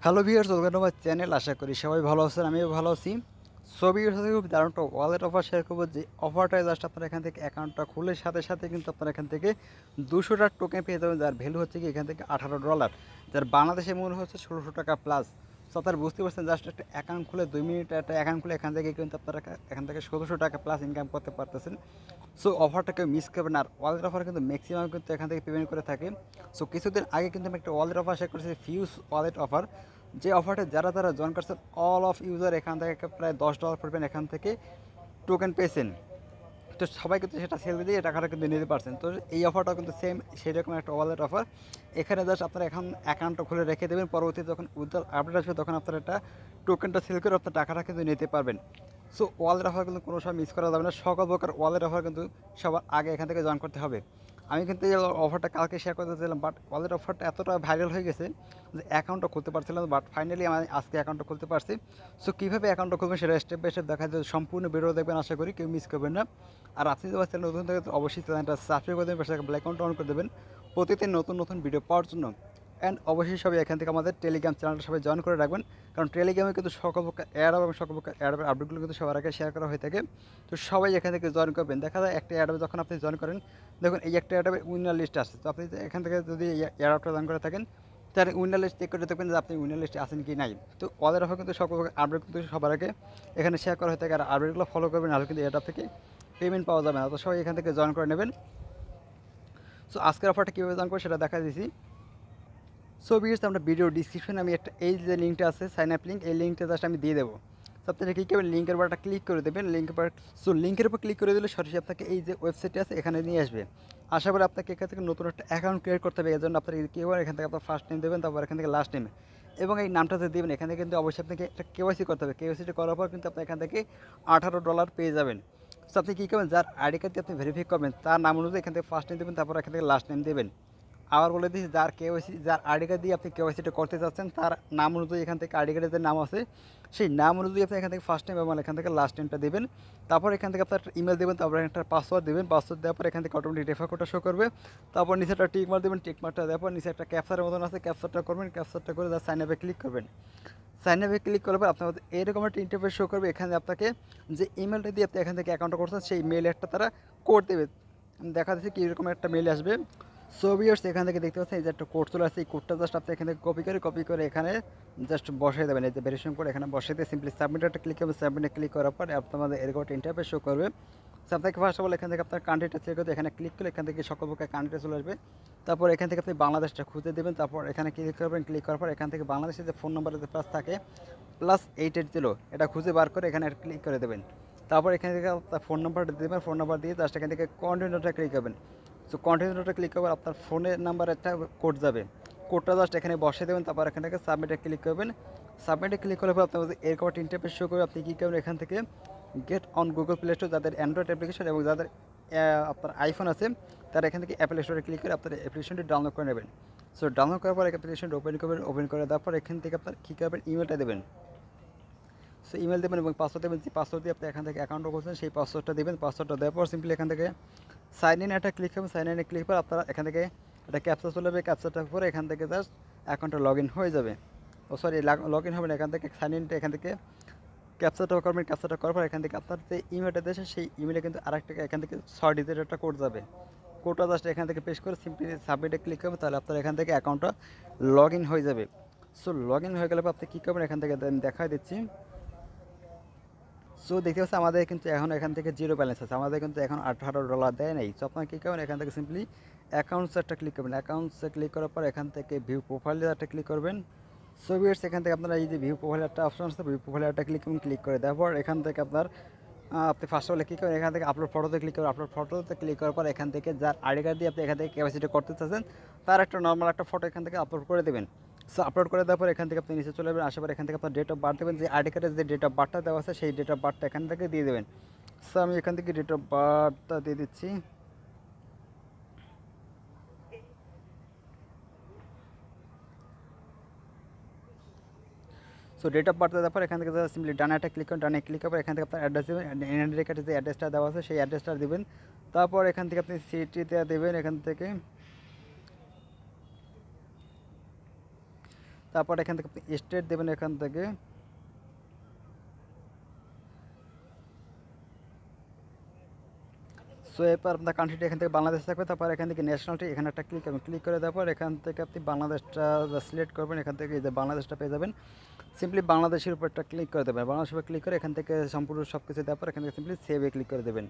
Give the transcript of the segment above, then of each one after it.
Hello viewers, welcome to my channel. আশা করি সবাই ভালো আছেন, আমিও ভালো আছি। সো ভিউয়ার্স, খুব দারুণ একটা ওয়ালেট অফার শেয়ার করবো। যে অফারটা জাস্ট আপনারা এখান থেকে অ্যাকাউন্টটা খুলে সাথে সাথে কিন্তু আপনারা এখান থেকে 200টা টোকেন পেয়ে যাবেন, যার ভ্যালু হচ্ছে কি এখান থেকে $18, যার বাংলাদেশের মূল্য হচ্ছে 1600 টাকা প্লাস। সো আপনারা বুঝতে পারছেন, জাস্ট একটা অ্যাকাউন্ট খুলে 2 মিনিট একটা অ্যাকাউন্ট খুলে এখান থেকে কিন্তু আপনারা এখান থেকে 1700 টাকা প্লাস ইনকাম করতে পারতেছেন। সো অফারটা কেউ মিস করবেন না। আর ওয়ালেট অফার কিন্তু ম্যাক্সিমাম কিন্তু এখান থেকে পেমেন্ট করে থাকে। সো কিছুদিন আগে কিন্তু আমি একটা ওয়ালেট অফার শেয়ার করেছি, ফিউজ ওয়ালেট অফার। যে অফারটা যারা জয়েন করছেন অল অফ ইউজার এখান থেকে প্রায় $10 পড়বেন, এখান থেকে টোকেন পেয়েছেন। তো সবাই কিন্তু সেটা সেল দিয়ে টাকাটা কিন্তু নিতে পারছেন। তো এই অফারটা কিন্তু সেম সেরকম একটা ওয়ালেট অফার। এখানে জাস্ট আপনারা এখন অ্যাকাউন্টটা খুলে রেখে দেবেন, পরবর্তীতে যখন উইথড্রল আপডেট আসবে তখন আপনারা এটা টোকেনটা সেল করে আপনার টাকাটা কিন্তু নিতে পারবেন। সো ওয়ালেট অফার কিন্তু কোনো সময় মিস করা যাবে না। সকল প্রকার ওয়ালেট অফার কিন্তু সবার আগে এখান থেকে জয়েন করতে হবে। আমি কিন্তু এই অফারটা কালকে শেয়ার করতে চাইলাম, বাট ওয়ালেট অফারটা এতটা ভাইরাল হয়ে গেছে যে অ্যাকাউন্টটা খুলতে পারছিলাম, বাট ফাইনালি আমি আজকে অ্যাকাউন্টটা খুলতে পারছি। সো কীভাবে অ্যাকাউন্টটা খুলবেন সেটা স্টেপ বাই স্টেপ দেখা যায়, সম্পূর্ণ ভিডিও দেখবেন, আশা করি কেউ মিস করবেন না। আর আপনি যদি চ্যানেল নতুন থাকে তো অবশ্যই চ্যানেলটা সাবস্ক্রাইব করে দেবেন, পাশে ব্ল্যাক আইকনটা অন করে দেবেন প্রতিদিন নতুন নতুন ভিডিও পাওয়ার জন্য। অ্যান্ড অবশ্যই সবাই এখান থেকে আমাদের টেলিগ্রাম চ্যানেলটা সবাই জয়েন করে রাখবেন, কারণ টেলিগ্রামে কিন্তু সকল প্রকার অ্যাড এবং সকল প্রকার অ্যাডের আপডেটগুলো কিন্তু সবার আগে শেয়ার করা হয়ে থাকে। তো সবাই এখান থেকে জয়েন করবেন। দেখা যায় একটা অ্যাডে যখন আপনি জয়েন করেন, দেখুন এই একটা অ্যাডে উইনার লিস্ট আসে। তো আপনি এখান থেকে যদি অ্যাডটা জয়েন করে থাকেন, তাহলে উইনার লিস্ট চেক করে দেখবেন যে আপনি উইনার লিস্টে আছেন কি নাই। তো ওদের অফার কিন্তু সকল প্রকার আপডেট কিন্তু সবার আগে এখানে শেয়ার করা হয়ে থাকে। আর আপডেটগুলো ফলো করবেন, আর কিন্তু এটা থেকে পেমেন্ট পাওয়া যাবে না। তো সবাই এখান থেকে জয়েন করে নেবেন। সো আজকের অফারটা কীভাবে জয়েন করে সেটা দেখা দিয়েছি। সো ভিউয়ার্স, আমরা ভিডিও ডিসক্রিপশনে আমি একটা এই যে লিঙ্কটা আছে সাইন আপ লিঙ্ক, এই লিঙ্কটা জাস্ট আমি দিয়ে দেবো। সো আপনারা কী করবেন, লিঙ্কের উপরটা ক্লিক করে দেবেন। লিঙ্কের উপর ক্লিক করে দিলে সরাসরি আপনাকে এই যে ওয়েবসাইটটি আছে এখানে নিয়ে আসবে। আশা করি আপনাকে এখান থেকে নতুন একটা অ্যাকাউন্ট ক্রিয়েট করতে হবে। এর জন্য আপনার কী করবেন, এখান থেকে আপনার ফার্স্ট নেম দেবেন, তারপর এখান থেকে লাস্ট নেম এবং এই নামটা যে দেবেন, এখানে কিন্তু অবশ্যই আপনাকে একটা কেওয়াইসি করতে হবে। কেওয়াইসিটা করার পর কিন্তু আপনি এখান থেকে $18 পেয়ে যাবেন। সো আপনি কী করবেন, যার আইডি কার্ড দিয়ে আপনি ভেরিফাই করবেন তার নাম অনুযায়ী এখান থেকে ফার্স্ট নেম দেবেন, তারপর এখান থেকে লাস্ট নেম দেবেন। আবার বলে দিচ্ছি, যার আইডি কার্ড দিয়ে আপনি কেওয়াইসিটা করতে চাচ্ছেন তার নাম অনুযায়ী এখান থেকে আইডি কার্ডের যে নাম আছে সেই নাম অনুযায়ী আপনি এখান থেকে ফার্স্ট নেম এবং এখান থেকে লাস্ট নেমটা দেবেন। তারপর এখান থেকে আপনার ইমেল দেবেন, তারপর একটা পাসওয়ার্ড দেবেন। পাসওয়ার্ড দেওয়ার পর এখান থেকে অটোমেটিক রেফার কোডটা শো করবে। তারপর নিচে একটা টিক মার্ক দেবেন, টিক মার্কটা দেওয়ার পর নিচে একটা ক্যাপচারের মতন আছে, ক্যাপচারটা করবেন। ক্যাপচারটা করে সাইন আপে ক্লিক করবেন। সাইন আপে ক্লিক করার পর আপনার এরকম একটা ইন্টারফেস শো করবে। এখানে আপনাকে যে ইমেলটা দিয়ে আপনি এখান থেকে অ্যাকাউন্টটা করছেন সেই মেলে একটা তারা কোড দেবে। দেখা যাচ্ছে কি এরকম একটা মেল আসবে। সো ভিউয়ার্স, এখান থেকে দেখতে পাচ্ছেন এই যে একটা কোড চলে আসছে। এই কোডটা জাস্ট আপনি এখান থেকে কপি করে এখানে জাস্ট বসিয়ে দেবেন। এই যে ভেরিফিকেশন কোড এখানে বসিয়ে দিয়ে সিম্পলি সাবমিটটা ক্লিক করবেন। সাবমিটে ক্লিক করার পর আপনাদের এরকম একটা ইন্টারফেস শো করবে। সো আপনাকে ফার্স্ট অফ অল এখান থেকে আপনার কান্ট্রিটা সিলেক্ট করতে এখানে ক্লিক করলে এখান থেকে সকল প্রকার কান্ট্রিটা চলে আসবে। তারপর এখান থেকে আপনি বাংলাদেশটা খুঁজে দেবেন। তারপর এখানে ক্লিক করবেন। ক্লিক করার পর এখান থেকে বাংলাদেশের যে ফোন নাম্বারের যে প্লাস থাকে +880 এটা খুঁজে বার করে এখানে ক্লিক করে দেবেন। তারপর এখান থেকে আপনার ফোন নাম্বারটা দেবেন। ফোন নাম্বার দিয়ে জাস্ট এখান থেকে কন্টিনিউটা ক্লিক করবেন। সো কন্টিনিউটা ক্লিক করবেন, আপনার ফোনের নাম্বার একটা কোড যাবে। কোডটা জাস্ট এখানে বসিয়ে দেবেন। তারপর এখান থেকে সাবমিটে ক্লিক করবেন। সাবমিটে ক্লিক করার পর আপনার এরকম একটা ইন্টারফেস শো করবে। আপনি কী করবেন, এখান থেকে get on Google Play Store, যাদের অ্যান্ড্রয়েড অ্যাপ্লিকেশন এবং যাদের আপনার আইফোন আছে তারা এখান থেকে অ্যাপল স্টোরে ক্লিক করে আপনার অ্যাপ্লিকেশনটি ডাউনলোড করে নেবেন। সো ডাউনলোড করার পর অ্যাপ্লিকেশনটি ওপেন করবেন। ওপেন করে দেওয়ার পর এখান থেকে আপনার কী করবেন, ইমেলটা দেবেন। সো ইমেল দেবেন এবং পাসওয়ার্ড দেবেন। যে পাসওয়ার্ড দিয়ে আপনি এখান থেকে অ্যাকাউন্টটা করছেন সেই পাসওয়ার্ডটা দেবেন। পাসওয়ার্ডটা দেওয়ার পর সিম্পলি এখান থেকে সাইন ইন একটা ক্লিক করবেন। সাইন ইনে ক্লিক করে আপনারা এখান থেকে একটা ক্যাপচা চলে যাবে। ক্যাপচাটা পরে এখান থেকে জাস্ট অ্যাকাউন্টটা লগ ইন হয়ে যাবে। লগ ইন হবে না, এখান থেকে সাইন ইনটা এখান থেকে ক্যাপচাটা করবেন। ক্যাপচাটা করার পর এখান থেকে আপনার যে ইমেলটা দিয়েছে সেই ইমেলে কিন্তু আরেকটা এখান থেকে 6 ডিজিটের একটা কোড যাবে। কোডটা জাস্ট এখান থেকে পেস্ট করে সিম্পলি সাবমিটে ক্লিক করবেন, তাহলে আপনার এখান থেকে অ্যাকাউন্টটা লগ ইন হয়ে যাবে। সো লগ ইন হয়ে গেলে আপনি কী করবেন, এখান থেকে দেখাই দিচ্ছি। সো দেখতে পাচ্ছি আমাদের কিন্তু এখন এখান থেকে জিরো ব্যালেন্স আছে, আমাদের কিন্তু এখন $18 দেয় নেই। সো আপনার কী করবেন, এখান থেকে সিম্পলি অ্যাকাউন্টস একটা ক্লিক করবেন। অ্যাকাউন্টসে ক্লিক করার পর এখান থেকে ভিউ প্রোফাইলে একটা ক্লিক করবেন। সো ভিউয়ার্স, এখান থেকে আপনারা এই যে ভিউ প্রোফাইলে একটা অপশন আছে, ভিউ প্রোফাইলে একটা ক্লিক করবেন। ক্লিক করে দেওয়ার পর এখান থেকে আপনার আপনি ফার্স্ট অফ অল কী করবেন, এখান থেকে আপলোড ফটোতে ক্লিক করবেন। আপলোড ফটোতে ক্লিক করার পর এখান থেকে যার আইডি কার্ড দিয়ে আপনি এখান থেকে কেওয়াইসিটা করতে চাচ্ছেন তার একটা নর্মাল একটা ফটো এখান থেকে আপলোড করে দেবেন। সো আপলোড করে দেওয়ার পর এখান থেকে আপনি নিচে চলে যাবেন। আসার পর এখান থেকে আপনার ডেট অফ বার্থ দেবেন। যে আইডি কার্ডের যে ডেট অফ বার্থটা দেওয়া আছে সেই ডেট অফ বার্থটা এখান থেকে দিয়ে দেবেন। সো আমি এখান থেকে ডেট অফ বার্থটা দিয়ে দিচ্ছি। সো ডেট অফ বার্থ দেওয়ার পর এখান থেকে সিম্পলি ডানে একটা ক্লিক করুন। ডানে ক্লিক করার পর এখান থেকে আপনার অ্যাড্রেস দেবেন। এনআইডি কার্ডে যে অ্যাড্রেসটা দেওয়া আছে সেই অ্যাড্রেসটা দেবেন। তারপর এখান থেকে আপনি সিটিতে দেবেন। এখান থেকে তারপর এখান থেকে আপনি স্টেট দেবেন, এখান থেকে সো এরপর আপনার কান্ট্রিটা এখান থেকে বাংলাদেশ থাকবে। তারপর এখান থেকে ন্যাশনালিটি এখানে একটা ক্লিক করবেন, ক্লিক করে দেওয়ার পর এখান থেকে আপনি বাংলাদেশটা সিলেক্ট করবেন, এখান থেকে এই যে বাংলাদেশটা পেয়ে যাবেন। সিম্পলি বাংলাদেশের উপর একটা ক্লিক করে দেবেন, বাংলাদেশের উপর ক্লিক করে এখান থেকে সম্পূর্ণ সব কিছু দেওয়ার পর এখান থেকে সিম্পলি সেভে ক্লিক করে দেবেন।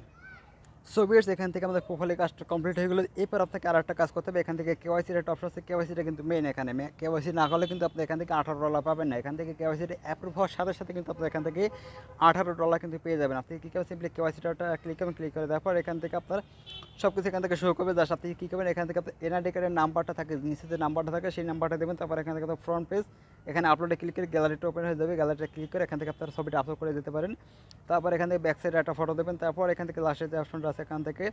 সো ভিউয়ার্স, এখান থেকে আমাদের প্রোফাইলের কাজটা কমপ্লিট হয়ে গেলো। এরপর আপনাকে আর একটা কাজ করতে হবে, এখান থেকে কেওয়াইসির একটা অপশন আছে, কেওয়াইসিটা কিন্তু মেইন। এখানে কেওয়াইসি না করলে কিন্তু আপনি এখান থেকে $18 পাবেন না। এখান থেকে কেওয়াইসিটা অ্যাপ্রুভ হওয়ার সাথে সাথে কিন্তু আপনি এখান থেকে $18 কিন্তু পেয়ে যাবেন। আপনি কী করবেন, সিম্পলি কেওয়াইসিটা ক্লিক করবেন, ক্লিক করে দেওয়ার পর এখান থেকে আপনার সব কিছু এখান থেকে শো করবে। জাস্ট আপনি কী করবেন, এখান থেকে আপনার এনআইডি কার্ডের নাম্বারটা থাকে, নিচে যে নাম্বারটা থাকে সেই নাম্বারটা দেবেন। তারপর এখান থেকে আপনার ফ্রন্ট পেজ এখানে আপলোডে ক্লিক করে গ্যালারিটা ওপেন হয়ে যাবে। গ্যালারিটা ক্লিক করে এখান থেকে আপনার ছবিটা আপলোড করে দিতে পারেন। তারপর এখান থেকে ব্যাক সাইডে একটা ফটো দেবেন। তারপর এখান থেকে লাস্টে যে অপশনটা আছে এখান থেকে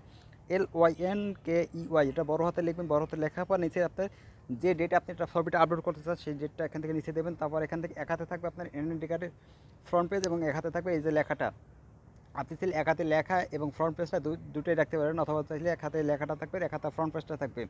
LYNKEY এটা বড় হাতে লিখবেন। বড় হাতে লেখার পর নিচে আপনার যে ডেটে আপনি একটা ছবিটা আপলোড করতে চান সেই ডেটটা এখান থেকে নিচে দেবেন। তারপর এখান থেকে এক হাতে থাকবে আপনার এনআইডি কার্ডের ফ্রন্ট পেজ এবং এক হাতে থাকবে এই যে লেখাটা। আপনি চাইলে এক হাতে লেখা এবং ফ্রন্ট পেজটা দুটোই রাখতে পারেন, অথবা চাইলে এক হাতে লেখাটা থাকবে, এক হাতে ফ্রন্ট পেজটা থাকবে।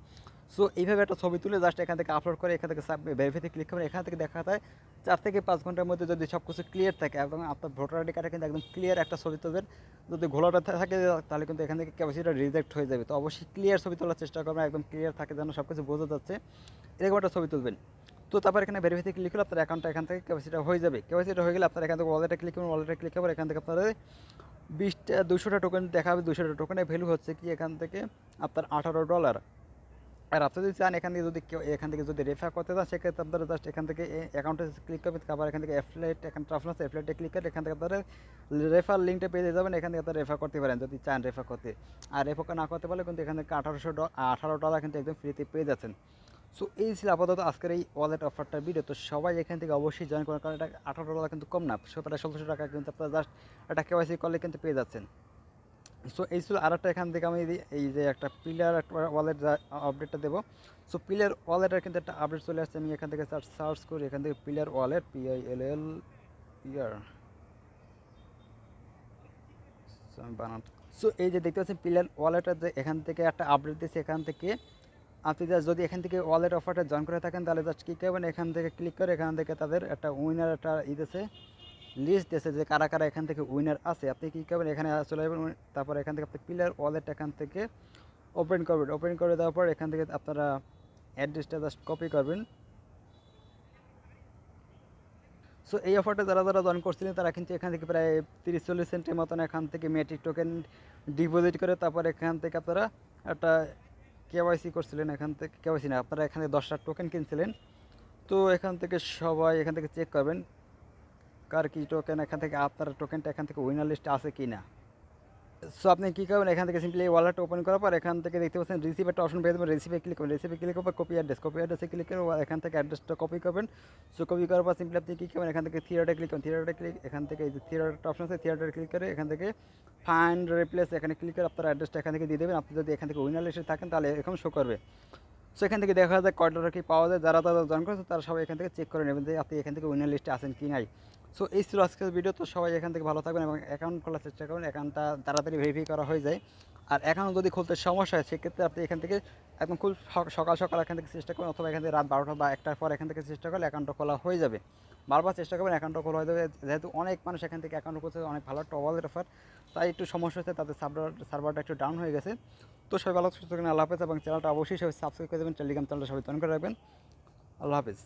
সো এইভাবে একটা ছবি তুলে জাস্ট এখান থেকে আপলোড করে এখান থেকে ভেরিফাইতে ক্লিক করবেন। এখান থেকে দেখা যায় 4 থেকে 5 ঘন্টার মধ্যে যদি সব কিছু ক্লিয়ার থাকে এবং আপনার ভোটার আইডি কার্ডে কিন্তু একদম ক্লিয়ার একটা ছবি তুলবেন। যদি ঘোলাটা থাকে তাহলে কিন্তু এখান থেকে ক্যাপাসিটিটা রিজেক্ট হয়ে যাবে। তো অবশ্যই ক্লিয়ার ছবি তোলার চেষ্টা করবেন, একদম ক্লিয়ার থাকে যেন সব কিছু বোঝা যাচ্ছে, এরকম একটা ছবি তুলবেন। তো তারপর এখানে ভেরিফাইতে ক্লিক করলে আপনার অ্যাকাউন্টটা এখান থেকে ক্যাপাসিটি হয়ে যাবে। ক্যাপাসিটি হয়ে গেলে আপনার এখান থেকে ওয়ালেটে ক্লিক করবেন, ওয়ালেটে ক্লিক করবেন। এখান থেকে আপনার 200টা টোকেন দেখাবে। 200টা টোকেনের ভ্যালু হচ্ছে কি এখান থেকে আপনার $18। আর আপনি যদি চান এখান থেকে যদি কেউ এখান থেকে যদি রেফার করতে চান সেক্ষেত্রে আপনারা জাস্ট এখান থেকে অ্যাকাউন্টে ক্লিক করবেন। তারপর এখান থেকে অ্যাফিলিয়েট এখানটা অপশন আছে, অ্যাফিলিয়েটে ক্লিক করে এখান থেকে আপনারা রেফার লিঙ্কটা পেয়ে যাবেন। এখান থেকে আপনারা রেফার করতে পারেন যদি চান রেফার করতে। আর রেফার না করতে পারলে কিন্তু এখান থেকে $18 কিন্তু একদম ফ্রিতে পেয়ে যাচ্ছেন। সো এই ছিল আপাতত আজকের এই ওয়ালেট অফারটার ভিডিও। তো সবাই এখান থেকে অবশ্যই জয়েন করার কারণ এটা $18 কিন্তু কম না, 1700 টাকা কিন্তু আপনারা জাস্ট একটা কেওয়াইসি করলে কিন্তু পেয়ে যাচ্ছেন। সো এই ছিল আর একটা এখান থেকে আমি এই যে একটা পিলার একটা ওয়ালেট আপডেটটা দেবো। সো পিলার ওয়ালেটের কিন্তু একটা আপডেট চলে আসছে। আমি এখান থেকে সার্চ করি, এখান থেকে পিলার ওয়ালেট PILL ইয়ার বানান। সো এই যে দেখতে পাচ্ছেন পিলার ওয়ালেটের যে এখান থেকে একটা আপডেট দিয়েছে। এখান থেকে আপনি যদি এখান থেকে ওয়ালেট অফারটা জয়েন করে থাকেন তাহলে জাস্ট কী করবেন, এখান থেকে ক্লিক করে এখান থেকে তাদের একটা উইনার একটা দিয়েছে, লিস্ট দিয়েছে যে কারা কারা এখান থেকে উইনার আছে। আপনি কী করবেন, এখানে চলে যাবেন। তারপর এখান থেকে আপনি পিলার ওয়ালেট এখান থেকে ওপেন করবেন। ওপেন করে দেওয়ার পর এখান থেকে আপনারা অ্যাড্রেসটা জাস্ট কপি করবেন। সো এই অফারটা যারা যারা জয়েন করছিলেন তারা কিন্তু এখান থেকে প্রায় 30-40 সেন্টের মতন এখান থেকে মেট্রিক টোকেন ডিপোজিট করে তারপর এখান থেকে আপনারা একটা কেওয়াইসি করছিলেন। এখান থেকে কেওয়াইসি না, আপনারা এখানে 10টা টোকেন কিনছিলেন। তো এখান থেকে সবাই এখান থেকে চেক করবেন কার কী টোকেন, এখান থেকে আপনার টোকেনটা এখান থেকে উইনার লিস্টে আছে কি না। সো আপনি কী করবেন, এখান থেকে সিম্পলি ওয়ালেট ওপেন করার পর এখান থেকে দেখতে পাচ্ছেন রিসিভ একটা অপশন পেয়ে যাবেন। রিসিভে ক্লিক করবেন, রিসিভে ক্লিক করবেন কপি অ্যাড্রেসে ক্লিক করে এখান থেকে অ্যাড্রেসটা কপি করবেন। সো কপি করার পর সিম্পলি আপনি কী করবেন, এখান থেকে থিয়েটারে ক্লিক করবেন। থিয়েটারে ক্লিক এখান থেকে এই যে থিয়েটারটা অপশন আছে, থিয়েটারে ক্লিক করে এখান থেকে ফাইন্ড রিপ্লেস এখানে ক্লিক করে আপনার অ্যাড্রেসটা এখান থেকে দিয়ে দেবেন। আপনি যদি এখান থেকে উইনার লিস্টে থাকেন তাহলে এরকম শো করবে। সো এখান থেকে দেখা যায় কয়টা কি পাওয়া যায়। যারা যারা জয়েন করেছে তারা সবাই এখান থেকে চেক করে নেবেন যে আপনি এখান থেকে উইনার লিস্টে আছেন কি নাই। সো এই ছিল আজকের ভিডিও। তো সবাই এখান থেকে ভালো থাকবেন এবং অ্যাকাউন্ট খোলার চেষ্টা করুন, অ্যাকাউন্টটা তাড়াতাড়ি ভেরিফাই করা হয়ে যায়। আর অ্যাকাউন্ট যদি খুলতে সমস্যা হয় সেক্ষেত্রে আপনি এখান থেকে একদম খুব সকাল সকাল এখান থেকে চেষ্টা করুন, অথবা এখান থেকে রাত 12টা বা 1টার পর এখান থেকে চেষ্টা করলে অ্যাকাউন্টটা খোলা হয়ে যাবে। বারবার চেষ্টা করবেন অ্যাকাউন্টটা খোলা হয়ে যাবে, যেহেতু অনেক মানুষ এখান থেকে অ্যাকাউন্ট করছে, অনেক ভালো একটা ওয়ালেট অফার, তাই একটু সমস্যা হচ্ছে, তাদের সার্ভারটা একটু ডাউন হয়ে গেছে। তো সবাই ভালো সুস্থ থাকবেন, আল্লাহ হাফেজ। এবং চ্যানেলটা অবশ্যই সবাই সাবস্ক্রাইব করে দেবেন, টেলিগ্রাম চ্যানেলটা সবাই জয়েন করে রাখবেন। আল্লাহ হাফেজ।